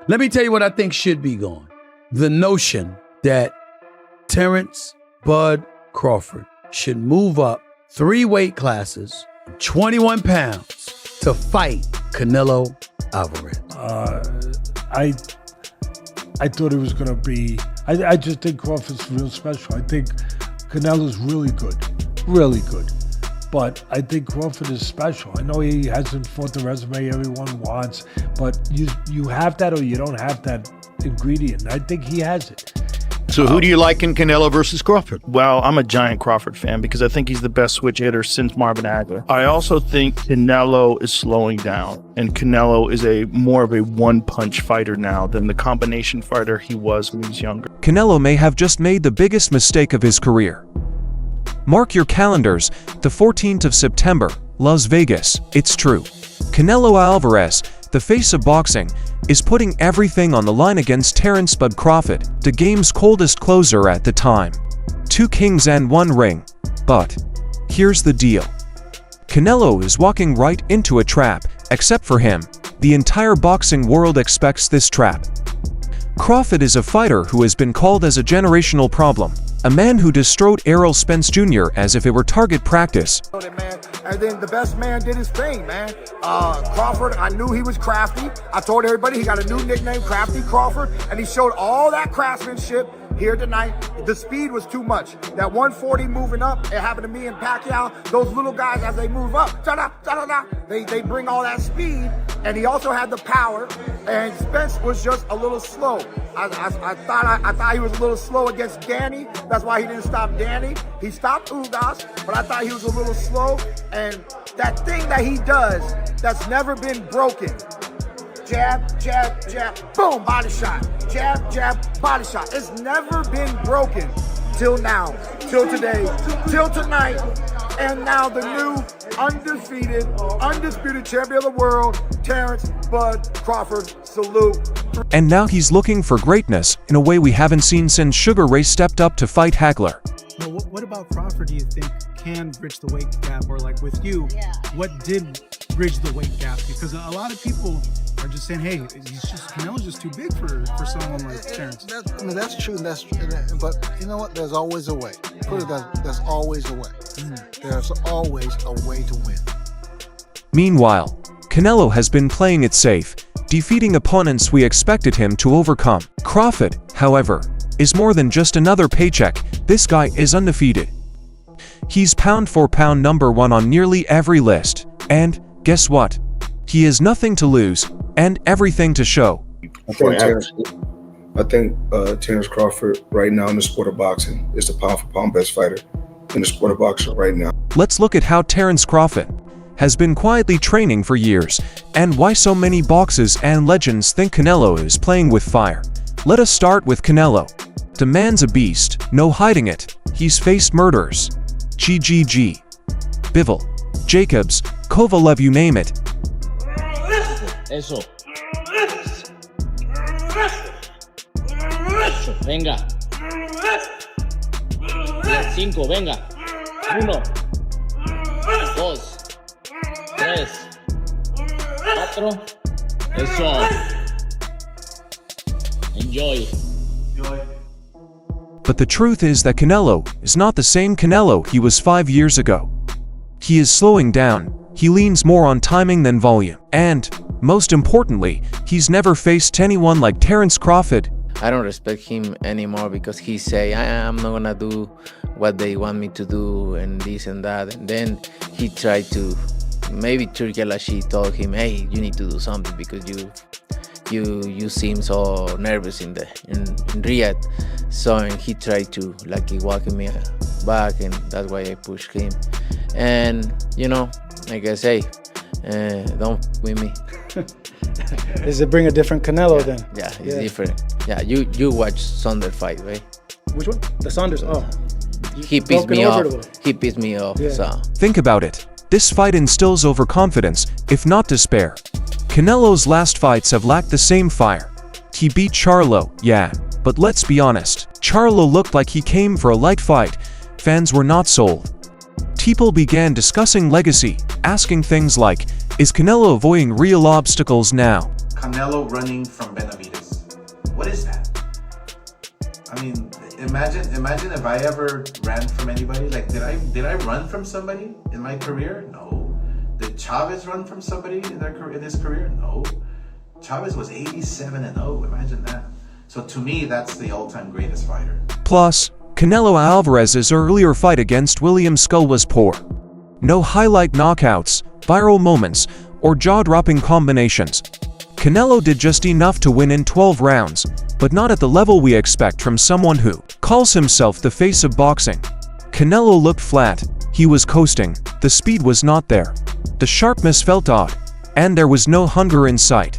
Let me tell you what I think should be gone. The notion that Terence Bud Crawford should move up 3 weight classes, 21 pounds, to fight Canelo Alvarez. I thought it was going to be... I just think Crawford's real special. I think Canelo's really good. But I think Crawford is special. I know he hasn't fought the resume everyone wants, but you have that or you don't have that ingredient. I think he has it. So who do you like in Canelo versus Crawford? Well, I'm a giant Crawford fan because I think he's the best switch hitter since Marvin Hagler. I also think Canelo is slowing down, and Canelo is more of a one-punch fighter now than the combination fighter he was when he was younger. Canelo may have just made the biggest mistake of his career. Mark your calendars, the 14th of September, Las Vegas. It's true. Canelo Alvarez, the face of boxing, is putting everything on the line against Terence Bud Crawford, the game's coldest closer at the time. 2 kings and 1 ring. But here's the deal. Canelo is walking right into a trap. Except for him, the entire boxing world expects this trap. Crawford is a fighter who has been called as a generational problem, a man who destroyed Errol Spence Jr. as if it were target practice. And then the best man did his thing, man. Crawford, I knew he was crafty. I told everybody he got a new nickname, Crafty Crawford, and he showed all that craftsmanship here tonight. The speed was too much. That 140 moving up, it happened to me and Pacquiao. Those little guys, as they move up, they bring all that speed, and he also had the power, and Spence was just a little slow. I thought he was a little slow against Danny. That's why he didn't stop Danny. He stopped Ugas, but I thought he was a little slow. And that thing that he does that's never been broken. Jab, jab, jab, boom, body shot. Jab, jab, body shot. It's never been broken till now, till today, till tonight. And now the new undisputed champion of the world, Terence Bud Crawford. Salute. And now he's looking for greatness in a way we haven't seen since Sugar Ray stepped up to fight Hagler. Well, what about Crawford do you think can bridge the weight gap? Or like with you, what did bridge the weight gap? Because a lot of people are just saying, hey, Canelo's just too big for someone like Terence. That's true. But you know what? There's always a way. Put it that there's always a way. There's always a way to win. Meanwhile, Canelo has been playing it safe, defeating opponents we expected him to overcome. Crawford, however, is more than just another paycheck. This guy is undefeated. He's pound for pound #1 on nearly every list. And guess what? He has nothing to lose and everything to show. I think Terence Crawford right now in the sport of boxing is the pound for pound best fighter in the sport of boxing right now. Let's look at how Terence Crawford has been quietly training for years and why so many boxers and legends think Canelo is playing with fire. Let us start with Canelo. The man's a beast, no hiding it. He's faced murderers. GGG, Bivol, Jacobs, Kovalev, you name it. Eso. Venga. 5, venga. 1, 2, 3, 4. Eso. Enjoy. But the truth is that Canelo is not the same Canelo he was 5 years ago. He is slowing down. He leans more on timing than volume. And, most importantly, he's never faced anyone like Terence Crawford. I don't respect him anymore because he say, I'm not gonna do what they want me to do and this and that. And then he tried to, maybe Turki Alashi told him, hey, you need to do something because you seem so nervous in Riyadh. So and he tried to like walking me back, and that's why I pushed him. And you know, like I say, don't with me. Does it bring a different Canelo then? Yeah, it's different. Yeah, you watch Saunders fight, right? Which one? The Saunders. Oh, he pissed me off. He pissed me off. Yeah. So think about it. This fight instills overconfidence, if not despair. Canelo's last fights have lacked the same fire. He beat Charlo, yeah, but let's be honest. Charlo looked like he came for a light fight. Fans were not sold. People began discussing legacy, asking things like, is Canelo avoiding real obstacles now? Canelo running from Benavides. What is that? I mean, imagine if I ever ran from anybody. Like, did I run from somebody in my career? No. Did Chavez run from somebody in his career? No. Chavez was 87-0. Imagine that. So to me, that's the all-time greatest fighter. Plus, Canelo Alvarez's earlier fight against William Skull was poor. No highlight knockouts, viral moments, or jaw-dropping combinations. Canelo did just enough to win in 12 rounds, but not at the level we expect from someone who calls himself the face of boxing. Canelo looked flat, he was coasting, the speed was not there. The sharpness felt odd, and there was no hunger in sight.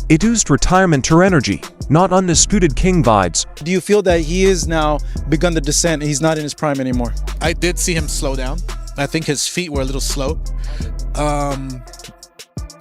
It oozed retirement energy, not undisputed king vibes. Do you feel that he is now begun the descent, he's not in his prime anymore? I did see him slow down. I think his feet were a little slow.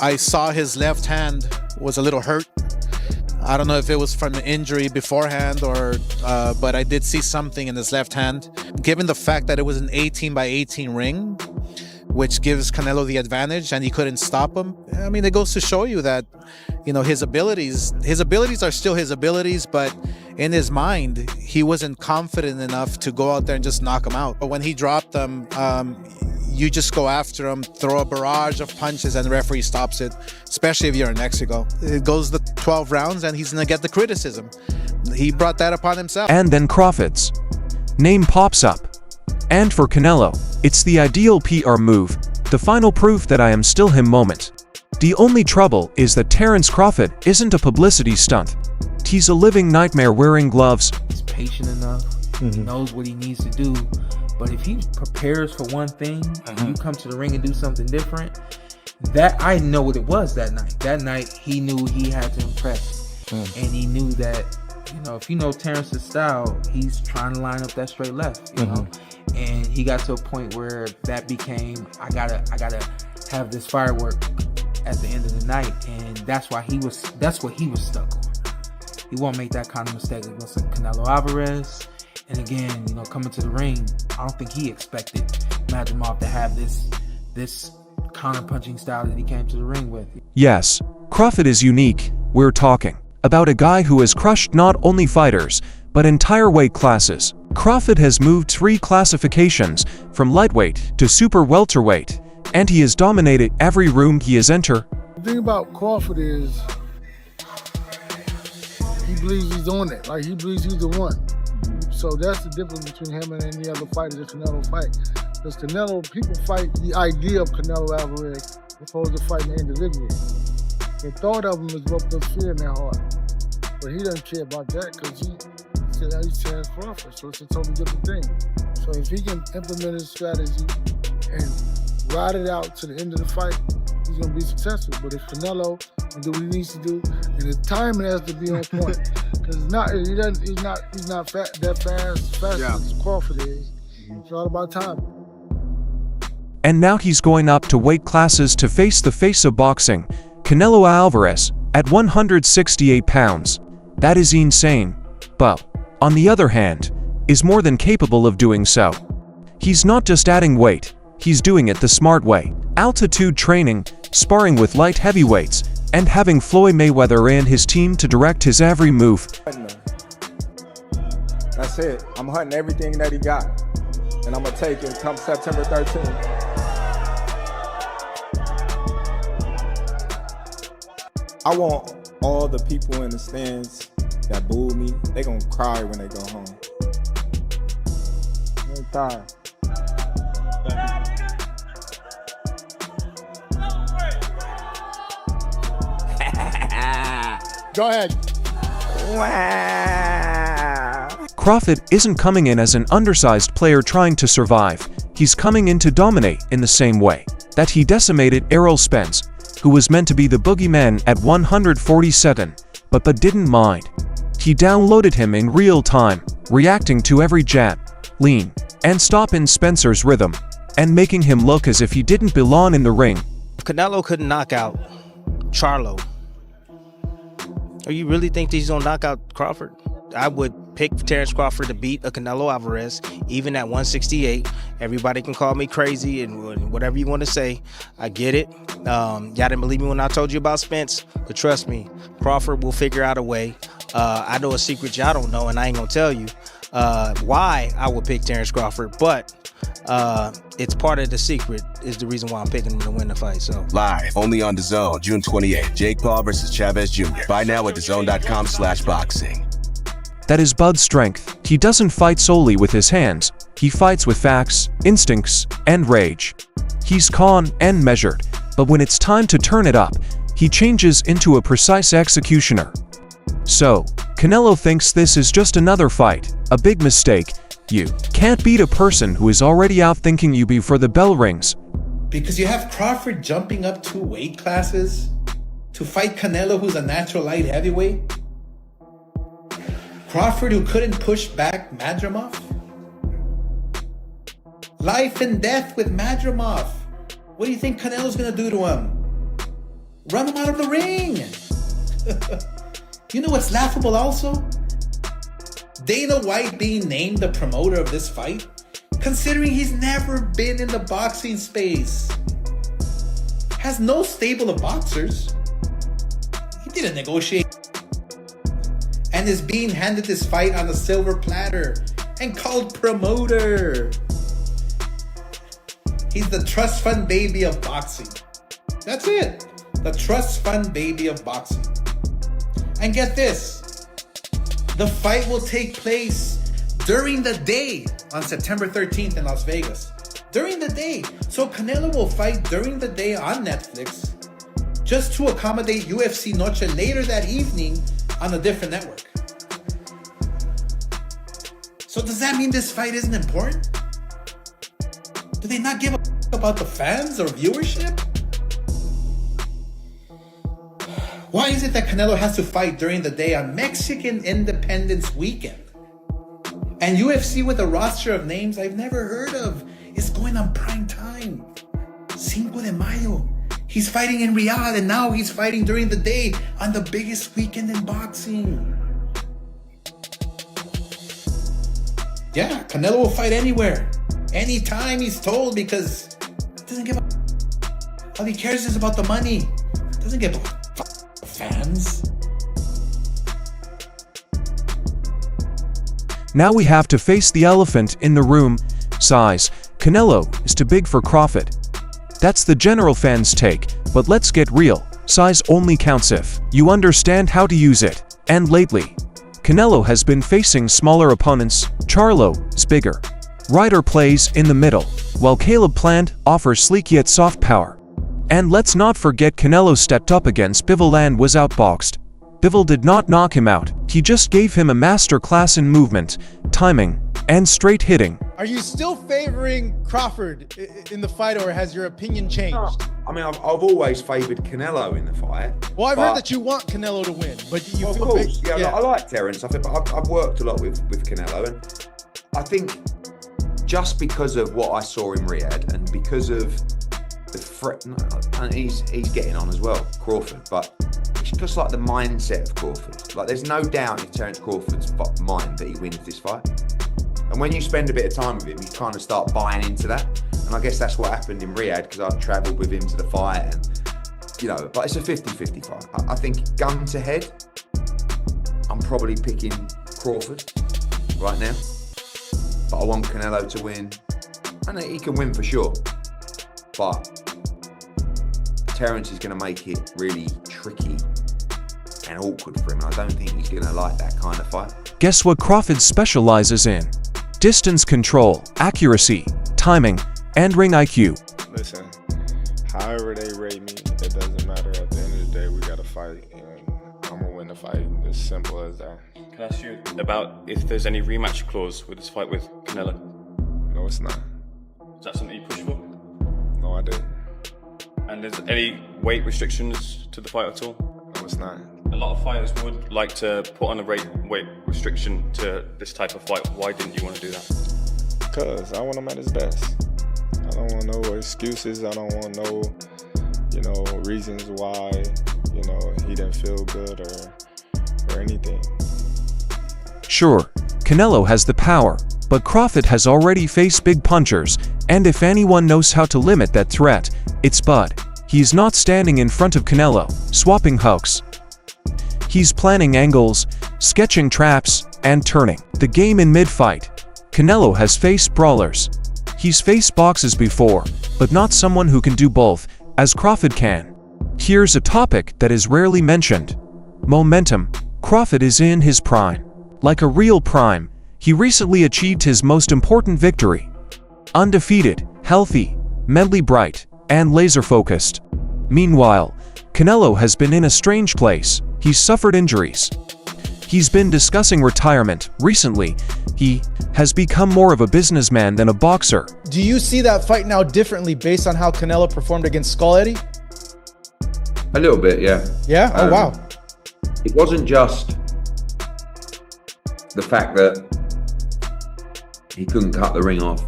I saw his left hand was a little hurt. I don't know if it was from the injury beforehand or, but I did see something in his left hand. Given the fact that it was an 18-by-18 ring, which gives Canelo the advantage and he couldn't stop him. I mean, it goes to show you that, you know, his abilities are still his abilities, but in his mind, he wasn't confident enough to go out there and just knock him out. But when he dropped them, you just go after him, throw a barrage of punches, and the referee stops it, especially if you're in Mexico. It goes the 12 rounds, and he's going to get the criticism. He brought that upon himself. And then Crawford's name pops up. And for Canelo, it's the ideal PR move, the final proof that I am still him moment. The only trouble is that Terence Crawford isn't a publicity stunt. He's a living nightmare wearing gloves. He's patient enough, he knows what he needs to do, but if he prepares for one thing, you come to the ring and do something different, that I know what it was that night. That night, he knew he had to impress, and he knew that, you know, if you know Terence's style, he's trying to line up that straight left, you know, and he got to a point where that became, I gotta have this firework at the end of the night, and that's what he was stuck on. He won't make that kind of mistake against Canelo Alvarez. And again, you know, coming to the ring, I don't think he expected Madrimov to have this counter-punching style that he came to the ring with. Yes, Crawford is unique. We're talking about a guy who has crushed not only fighters, but entire weight classes. Crawford has moved 3 classifications, from lightweight to super welterweight, and he has dominated every room he has entered. The thing about Crawford is, he believes he's on it. Like, he believes he's the one. So that's the difference between him and any other fighter that Canelo fight. Because Canelo, people fight the idea of Canelo Alvarez opposed to fighting individually. The thought of him is what puts fear in their heart. But he doesn't care about that because he's Terence Crawford, so it's a totally different thing. So if he can implement his strategy and ride it out to the end of the fight, he's going to be successful. But if Canelo can do what he needs to do, and his timing has to be on point, because he's not that fast as Crawford is. It's all about time. And now he's going up to weight classes to face the face of boxing, Canelo Alvarez, at 168 pounds. That is insane. But, on the other hand, is more than capable of doing so. He's not just adding weight, he's doing it the smart way. Altitude training, sparring with light heavyweights, and having Floyd Mayweather and his team to direct his every move. That's it. I'm hunting everything that he got. And I'm going to take it come September 13th. I want all the people in the stands that booed me, they going to cry when they go home. No time. Go ahead. Wow. Crawford isn't coming in as an undersized player trying to survive. He's coming in to dominate in the same way that he decimated Errol Spence, who was meant to be the boogeyman at 147, but didn't mind. He downloaded him in real time, reacting to every jab, lean, and stop in Spencer's rhythm, and making him look as if he didn't belong in the ring. If Canelo couldn't knock out Charlo, or you really think that he's gonna knock out Crawford? I would pick Terence Crawford to beat a Canelo Alvarez, even at 168. Everybody can call me crazy and whatever you want to say. I get it. Y'all didn't believe me when I told you about Spence, but trust me, Crawford will figure out a way. I know a secret y'all don't know, and I ain't gonna tell you why I would pick Terence Crawford, but it's part of the secret is the reason why I'm picking him to win the fight. So Live, only on DAZN, June 28th. Jake Paul versus Chavez Jr. Buy now at DAZN.com/boxing. That is Bud's strength. He doesn't fight solely with his hands. He fights with facts, instincts, and rage. He's calm and measured, but when it's time to turn it up, he changes into a precise executioner. So, Canelo thinks this is just another fight, a big mistake. You can't beat a person who is already outthinking you before the bell rings. Because you have Crawford jumping up 2 weight classes to fight Canelo, who's a natural light heavyweight. Crawford, who couldn't push back Madrimov. Life and death with Madrimov. What do you think Canelo's gonna do to him? Run him out of the ring. You know what's laughable also? Dana White being named the promoter of this fight, considering he's never been in the boxing space. Has no stable of boxers. He didn't negotiate. And is being handed this fight on a silver platter and called promoter. He's the trust fund baby of boxing. That's it. The trust fund baby of boxing. And get this. The fight will take place during the day on September 13th in Las Vegas. During the day. So Canelo will fight during the day on Netflix just to accommodate UFC Noche later that evening on a different network. So does that mean this fight isn't important? Do they not give a about the fans or viewership? Why is it that Canelo has to fight during the day on Mexican Independence Weekend? And UFC with a roster of names I've never heard of is going on prime time. Cinco de Mayo. He's fighting in Riyadh and now he's fighting during the day on the biggest weekend in boxing. Yeah, Canelo will fight anywhere. Anytime he's told because he doesn't give a all he cares is about the money. Doesn't give a fans. Now we have to face the elephant in the room. Size. Canelo is too big for Crawford. That's the general fans' take, but let's get real. Size only counts if you understand how to use it. And lately, Canelo has been facing smaller opponents. Charlo is bigger. Ryder plays in the middle, while Caleb Plant offers sleek yet soft power. And let's not forget Canelo stepped up against Bivol and was outboxed. Bivol did not knock him out, he just gave him a master class in movement, timing, and straight hitting. Are you still favoring Crawford in the fight, or has your opinion changed? No. I mean, I've always favoured Canelo in the fight. Well, I've heard that you want Canelo to win, but you of feel course, big, yeah. I like Terence. I've worked a lot with Canelo, and I think just because of what I saw in Riyadh and because of the threat, and he's getting on as well, Crawford, but it's just like the mindset of Crawford. Like, there's no doubt in Terence Crawford's mind that he wins this fight. And when you spend a bit of time with him, you kind of start buying into that. And I guess that's what happened in Riyadh, because I've travelled with him to the fight, and but it's a 50-50 fight. I think gun to head, I'm probably picking Crawford right now. But I want Canelo to win, and he can win for sure. But Terence is going to make it really tricky and awkward for him. I don't think he's going to like that kind of fight. Guess what Crawford specializes in? Distance control, accuracy, timing, and ring IQ. Listen, however they rate me, it doesn't matter. At the end of the day, we got to fight, and I'm going to win the fight. As simple as that. Can I ask you about if there's any rematch clause with this fight with Canelo? No, it's not. Is that something you push for? No, I didn't. And is any weight restrictions to the fight at all? No, it's not. A lot of fighters would like to put on a weight restriction to this type of fight. Why didn't you want to do that? Because I want him at his best. I don't want no excuses. I don't want no, reasons why, he didn't feel good or anything. Sure, Canelo has the power, but Crawford has already faced big punchers, and if anyone knows how to limit that threat, it's Bud. He's not standing in front of Canelo, swapping hooks. He's planning angles, sketching traps, and turning the game in mid-fight. Canelo has faced brawlers. He's faced boxers before, but not someone who can do both, as Crawford can. Here's a topic that is rarely mentioned. Momentum. Crawford is in his prime. Like a real prime, he recently achieved his most important victory. Undefeated, healthy, mentally bright, and laser-focused. Meanwhile, Canelo has been in a strange place. He's suffered injuries. He's been discussing retirement. Recently, he has become more of a businessman than a boxer. Do you see that fight now differently based on how Canelo performed against Skull Eddie? A little bit, yeah. Yeah? Oh, wow. It wasn't just the fact that he couldn't cut the ring off.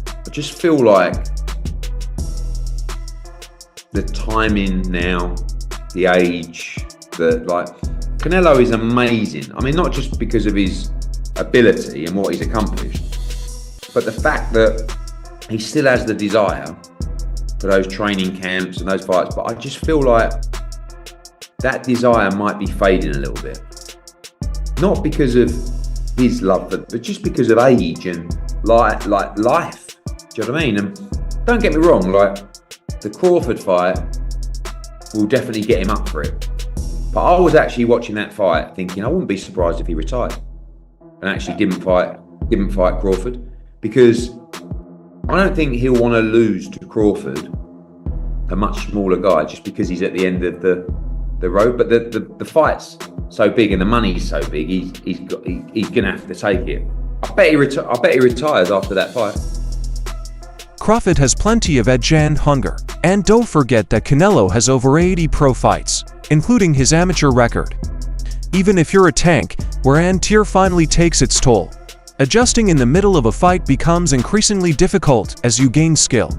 I just feel like the timing now, the age, Canelo is amazing. I mean, not just because of his ability and what he's accomplished, but the fact that he still has the desire for those training camps and those fights. But I just feel like that desire might be fading a little bit. Not because of his love, but just because of age and like life. Do you know what I mean? And don't get me wrong, like the Crawford fight will definitely get him up for it. But I was actually watching that fight thinking I wouldn't be surprised if he retired and actually didn't fight Crawford, because I don't think he'll want to lose to Crawford, a much smaller guy, just because he's at the end of the road. But the fight's so big and the money's so big, he's gonna have to take it. I bet he retires after that fight. Crawford has plenty of edge and hunger. And don't forget that Canelo has over 80 pro fights, including his amateur record. Even if you're a tank, wear and tear finally takes its toll. Adjusting in the middle of a fight becomes increasingly difficult as you gain skill.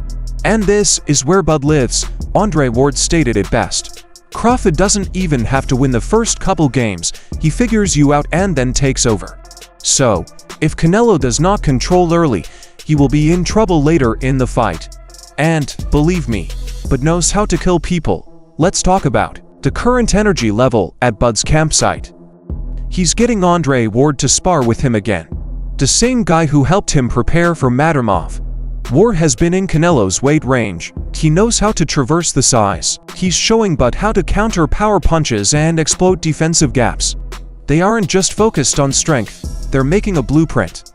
And this is where Bud lives. Andre Ward stated it best. Crawford doesn't even have to win the first couple games, he figures you out and then takes over. So, if Canelo does not control early, he will be in trouble later in the fight. And, believe me, Bud knows how to kill people. Let's talk about the current energy level at Bud's campsite. He's getting Andre Ward to spar with him again. The same guy who helped him prepare for Madrimov. Ward has been in Canelo's weight range. He knows how to traverse the size. He's showing Bud how to counter power punches and exploit defensive gaps. They aren't just focused on strength, they're making a blueprint.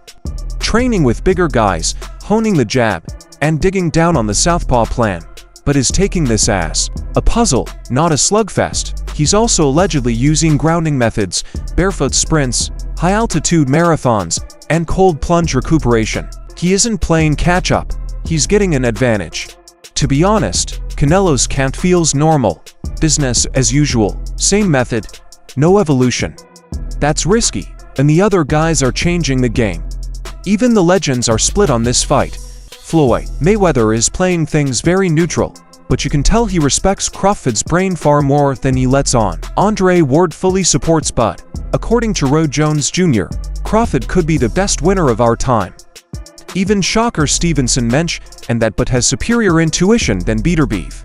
Training with bigger guys, honing the jab, and digging down on the southpaw plan. But is taking this as a puzzle, not a slugfest. He's also allegedly using grounding methods, barefoot sprints, high-altitude marathons, and cold plunge recuperation. He isn't playing catch-up, he's getting an advantage. To be honest, Canelo's camp feels normal. Business as usual, same method, no evolution. That's risky, and the other guys are changing the game. Even the legends are split on this fight. Floyd Mayweather is playing things very neutral, but you can tell he respects Crawford's brain far more than he lets on. Andre Ward fully supports Bud. According to Roy Jones Jr., Crawford could be the best winner of our time. Even Shocker Stevenson mentioned that Bud has superior intuition than Beterbiev.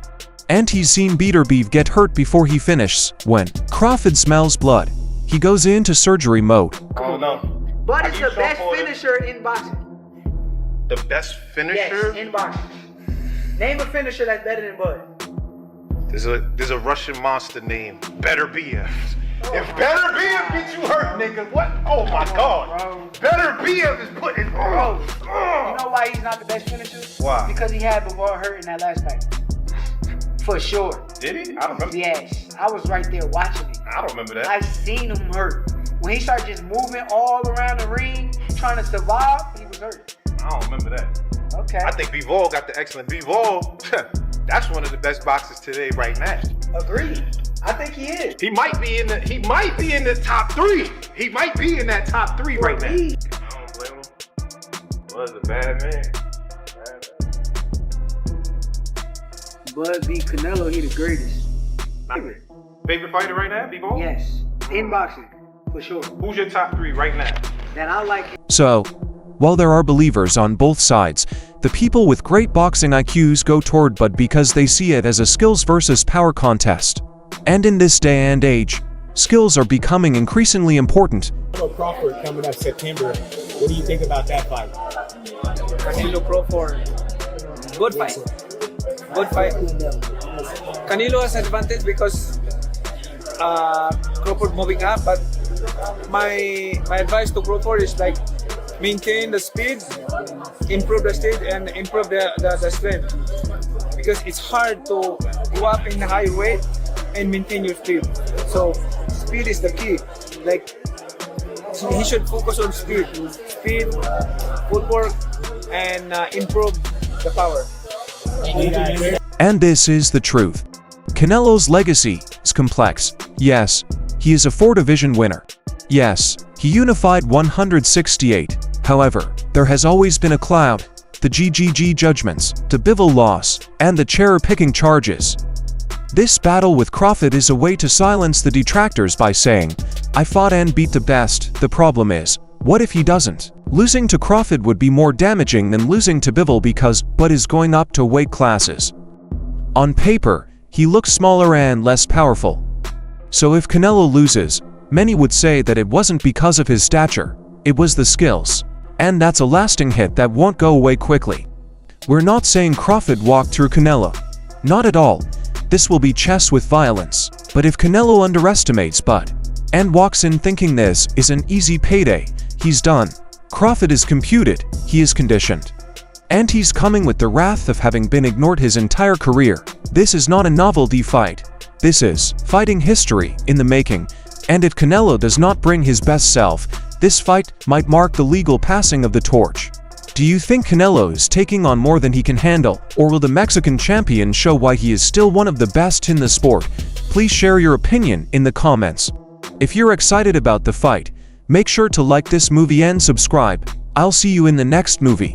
And he's seen Beterbiev get hurt before he finishes. When Crawford smells blood, he goes into surgery mode. Oh no. Bud is the best finisher in boxing. The best finisher? Yes, in boxing. Name a finisher that's better than Bud. There's a Russian monster named Beterbiev. If Beterbiev gets you hurt, nigga, what? Oh my God. Beterbiev is putting. Bro, you know why he's not the best finisher? Why? Because he had Bavard hurt in that last fight. For sure. Did he? I don't remember. Yes, I was right there watching it. I don't remember that. I seen him hurt. When he started just moving all around the ring, trying to survive, he was hurt. I don't remember that. Okay. I think Bivol got the excellent Bivol. That's one of the best boxers today right now. Agreed. I think he is. He might be in the top 3. He might be in that top 3 right now. I don't blame him. Bud's a bad man. Bud beat Canelo, he the greatest. Favorite fighter right now, Bivol? Yes. In boxing, for sure. Who's your top 3 right now? That I like. So, while there are believers on both sides, the people with great boxing IQs go toward Bud because they see it as a skills versus power contest. And in this day and age, skills are becoming increasingly important. Crawford coming up September. What do you think about that fight? Canelo Crawford, good fight. Good fight. Canelo has advantage because Crawford moving up, but my advice to Crawford is like maintain the speed, improve the speed, and improve the strength. Because it's hard to go up in the high weight and maintain your speed. So speed is the key. Like he should focus on speed, footwork, and improve the power. And this is the truth. Canelo's legacy is complex. Yes, he is a 4-division winner. Yes, he unified 168. However, there has always been a cloud, the GGG judgments, the Bivol loss, and the cherry-picking charges. This battle with Crawford is a way to silence the detractors by saying, I fought and beat the best. The problem is, what if he doesn't? Losing to Crawford would be more damaging than losing to Bivol because Bud is going up to weight classes. On paper, he looks smaller and less powerful. So if Canelo loses, many would say that it wasn't because of his stature, it was the skills. And that's a lasting hit that won't go away quickly. We're not saying Crawford walked through Canelo. Not at all. This will be chess with violence. But if Canelo underestimates Bud and walks in thinking this is an easy payday, he's done. Crawford is computed, he is conditioned. And he's coming with the wrath of having been ignored his entire career. This is not a novelty fight. This is fighting history in the making. And if Canelo does not bring his best self, this fight might mark the legal passing of the torch. Do you think Canelo is taking on more than he can handle, or will the Mexican champion show why he is still one of the best in the sport? Please share your opinion in the comments. If you're excited about the fight, make sure to like this movie and subscribe. I'll see you in the next movie.